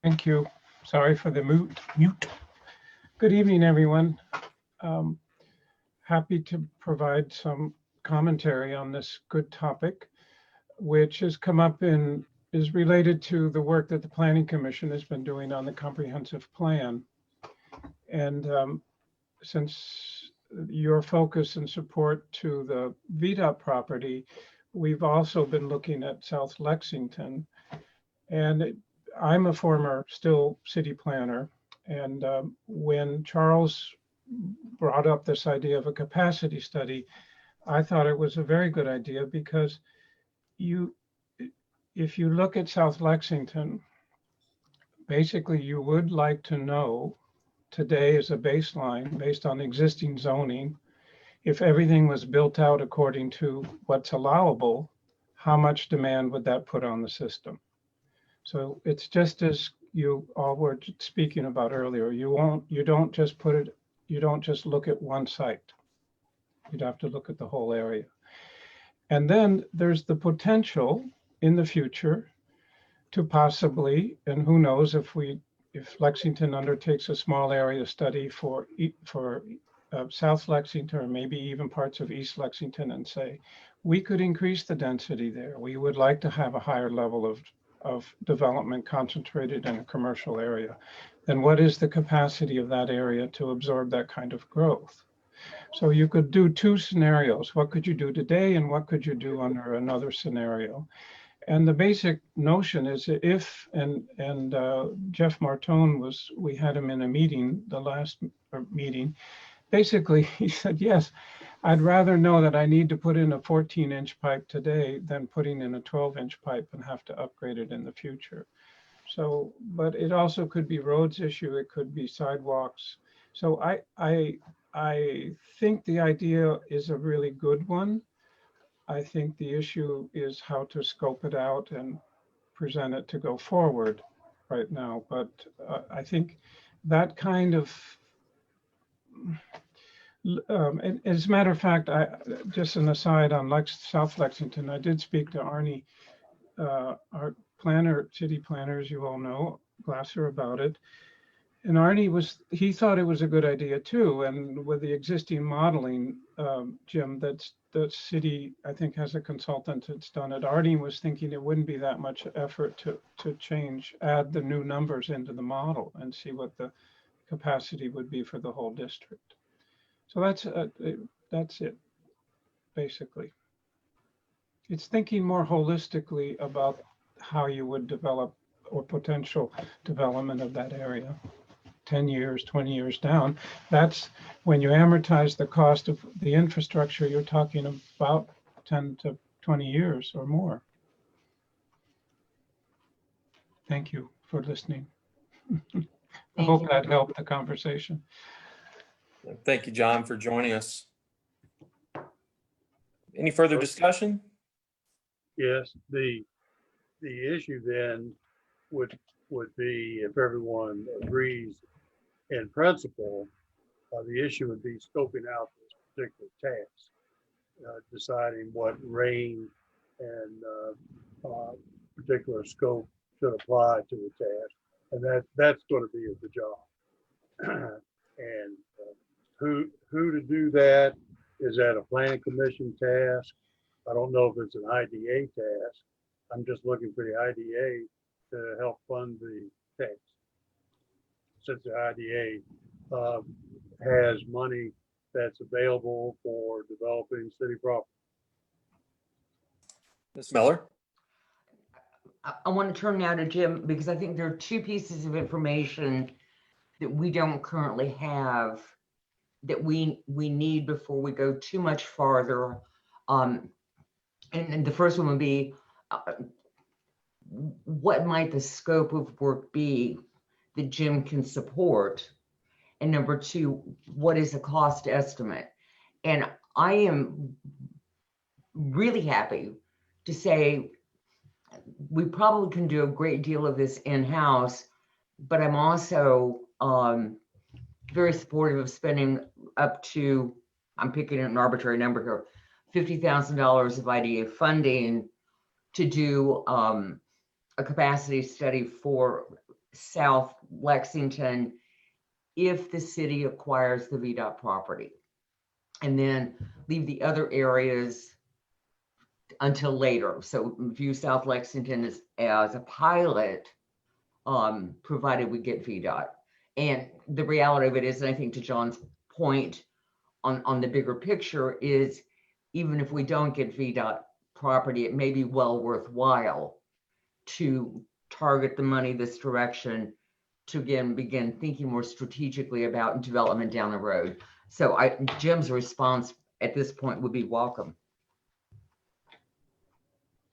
Thank you. Sorry for the mute. Good evening, everyone. Happy to provide some commentary on this good topic, which has come up is related to the work that the Planning Commission has been doing on the comprehensive plan. And since your focus and support to the VDOT property, we've also been looking at South Lexington. And I'm a former still city planner. And when Charles brought up this idea of a capacity study, I thought it was a very good idea because if you look at South Lexington, basically you would like to know today as a baseline based on existing zoning, if everything was built out according to what's allowable, how much demand would that put on the system? So it's just as you all were speaking about earlier, you don't just look at one site. You'd have to look at the whole area. And then there's the potential in the future to possibly, and who knows if Lexington undertakes a small area study for South Lexington, or maybe even parts of East Lexington, and say, we could increase the density there. We would like to have a higher level of development concentrated in a commercial area. Then what is the capacity of that area to absorb that kind of growth? So you could do two scenarios. What could you do today and what could you do under another scenario? And the basic notion is if, and Jeff Martone we had him in a meeting, the last meeting, basically he said, yes, I'd rather know that I need to put in a 14-inch pipe today than putting in a 12-inch pipe and have to upgrade it in the future. So, but it also could be roads issue, it could be sidewalks. So I think the idea is a really good one. I think the issue is how to scope it out and present it to go forward right now. But I think that kind of, as a matter of fact, just an aside on South Lexington, I did speak to Arnie, our city planner, as you all know, Glasser, about it. And Arnie he thought it was a good idea too. And with the existing modeling, Jim, that's the city, I think, has a consultant that's done it. Arnie was thinking it wouldn't be that much effort to add the new numbers into the model and see what the capacity would be for the whole district. So that's it, basically. It's thinking more holistically about how you would develop or potential development of that area. 10 years, 20 years down, that's when you amortize the cost of the infrastructure, you're talking about 10 to 20 years or more. Thank you for listening. I hope that helped the conversation. Thank you, John, for joining us. Any further discussion? Yes, the issue then would be if everyone agrees in principle, the issue would be scoping out this particular task, deciding what range and particular scope should apply to the task, and that's going to be the job. And who to do that? Is that a planning commission task? I don't know if it's an IDA task. I'm just looking for the IDA to help fund the task. Since the IDA has money that's available for developing city property. Ms. Miller? I want to turn now to Jim because I think there are two pieces of information that we don't currently have that we need before we go too much farther. And the first one would be, what might the scope of work be that Jim can support? And number two, what is the cost estimate? And I am really happy to say we probably can do a great deal of this in-house, but I'm also very supportive of spending up to, I'm picking an arbitrary number here, $50,000 of IDA funding to do a capacity study for South Lexington if the city acquires the VDOT property, and then leave the other areas until later. So view South Lexington as a pilot, provided we get VDOT. And the reality of it is, and I think to John's point on the bigger picture is, even if we don't get VDOT property, it may be well worthwhile to target the money this direction to again begin thinking more strategically about development down the road. So Jim's response at this point would be welcome.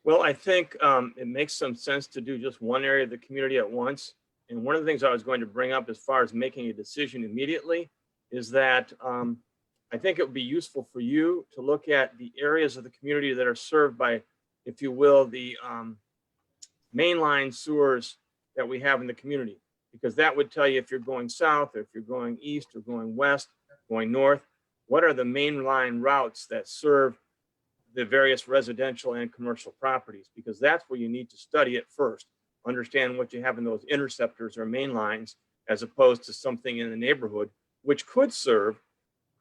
Well, I think it makes some sense to do just one area of the community at once. And one of the things I was going to bring up as far as making a decision immediately is that I think it would be useful for you to look at the areas of the community that are served by, if you will, the mainline sewers that we have in the community, because that would tell you if you're going south or if you're going east or going west, going north, what are the mainline routes that serve the various residential and commercial properties, because that's where you need to study it first. Understand what you have in those interceptors or main lines, as opposed to something in the neighborhood, which could serve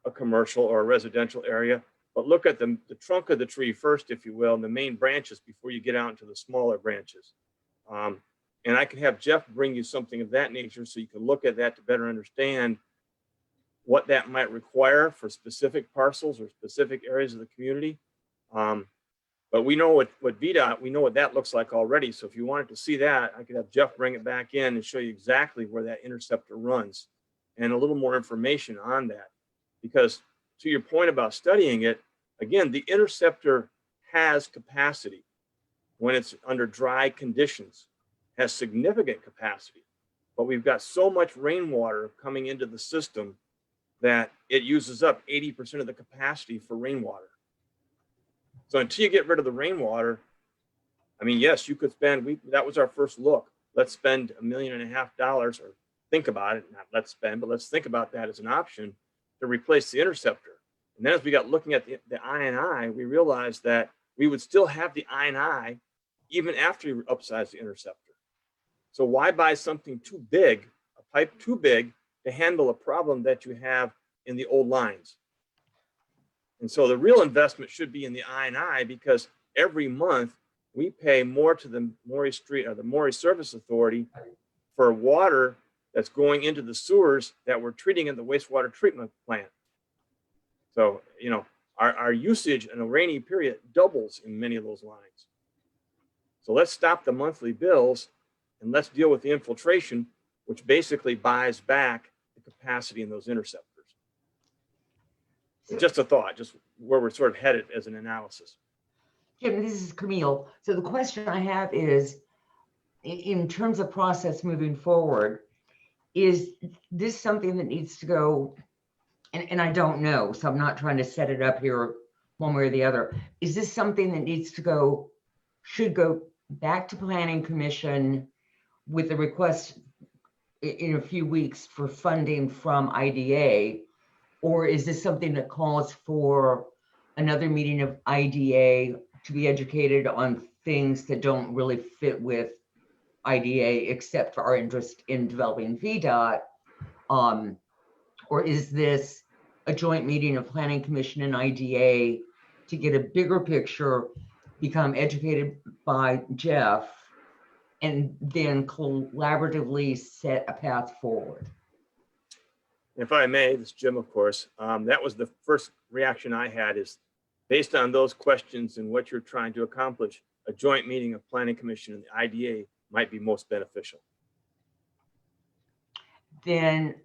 a commercial or a residential area. But look at the trunk of the tree first, if you will, and the main branches before you get out into the smaller branches. And I can have Jeff bring you something of that nature so you can look at that to better understand what that might require for specific parcels or specific areas of the community. But we know what VDOT, we know what that looks like already. So if you wanted to see that, I could have Jeff bring it back in and show you exactly where that interceptor runs and a little more information on that. Because to your point about studying it, again, the interceptor has capacity when it's under dry conditions, has significant capacity. But we've got so much rainwater coming into the system that it uses up 80% of the capacity for rainwater. So until you get rid of the rainwater, I mean, yes, you could spend, that was our first look. Let's spend $1.5 million, or think about it, not let's spend, but let's think about that as an option to replace the interceptor. And then as we got looking at the INI, we realized that we would still have the INI even after you upsize the interceptor. So why buy something too big, a pipe too big to handle a problem that you have in the old lines. And so the real investment should be in the I&I, because every month we pay more to the Maury Street or the Maury Service Authority for water that's going into the sewers that we're treating in the wastewater treatment plant. So, you know, our usage in a rainy period doubles in many of those lines. So let's stop the monthly bills and let's deal with the infiltration, which basically buys back the capacity in those interceptors. Just a thought, just where we're sort of headed as an analysis. Jim, this is Camille. So the question I have is, in terms of process moving forward, is this something that needs to go, and I don't know, so I'm not trying to set it up here one way or the other. Is this something that needs to go, should go back to Planning Commission with a request in a few weeks for funding from IDA? Or is this something that calls for another meeting of IDA to be educated on things that don't really fit with IDA, except for our interest in developing VDOT? Or is this a joint meeting of Planning Commission and IDA to get a bigger picture, become educated by Jeff, and then collaboratively set a path forward? If I may, this is Jim, of course, that was the first reaction I had, is based on those questions and what you're trying to accomplish, a joint meeting of Planning Commission and the IDA might be most beneficial. Then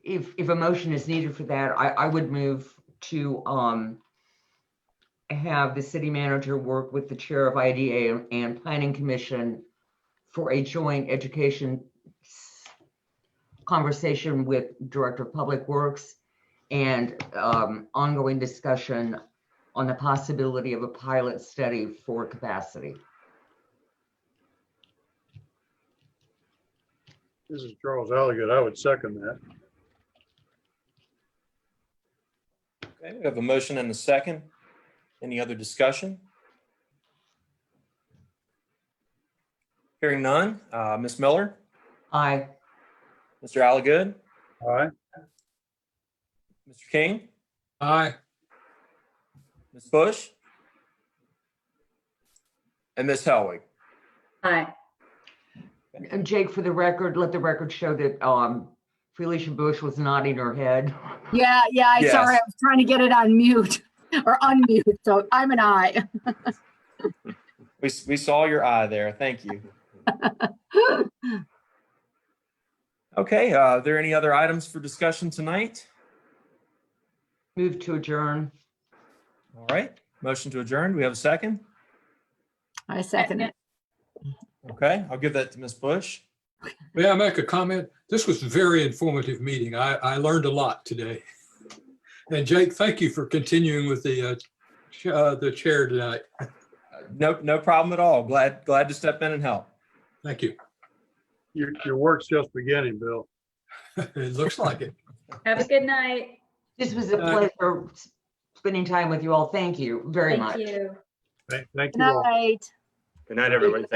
if a motion is needed for that, I would move to have the city manager work with the chair of IDA and Planning Commission for a joint education conversation with Director of Public Works and ongoing discussion on the possibility of a pilot study for capacity. This is Charles Alligood. I would second that. Okay, we have a motion and a second. Any other discussion? Hearing none. Ms. Miller, Aye. Mr. Alligood, All right. Mr. King, Aye. Ms. Bush, and Ms. Helwig. Aye. And Jake, for the record, let the record show that Felicia Bush was nodding her head. Yeah, I Yes. sorry, I was trying to get it on mute or unmute, so I'm an aye. We saw your eye there. Thank you. Okay, are there any other items for discussion tonight? Move to adjourn. All right, motion to adjourn. Do we have a second? I second it. Okay, I'll give that to Ms. Bush. May I make a comment? This was a very informative meeting. I learned a lot today. And Jake, thank you for continuing with the chair tonight. No problem at all. Glad to step in and help. Thank you. Your work's just beginning, Bill. It looks like it. Have a good night. This was a pleasure spending time with you all. Thank you very much. Thank you. Thank Good you all. night. Good night, everybody. Thank you.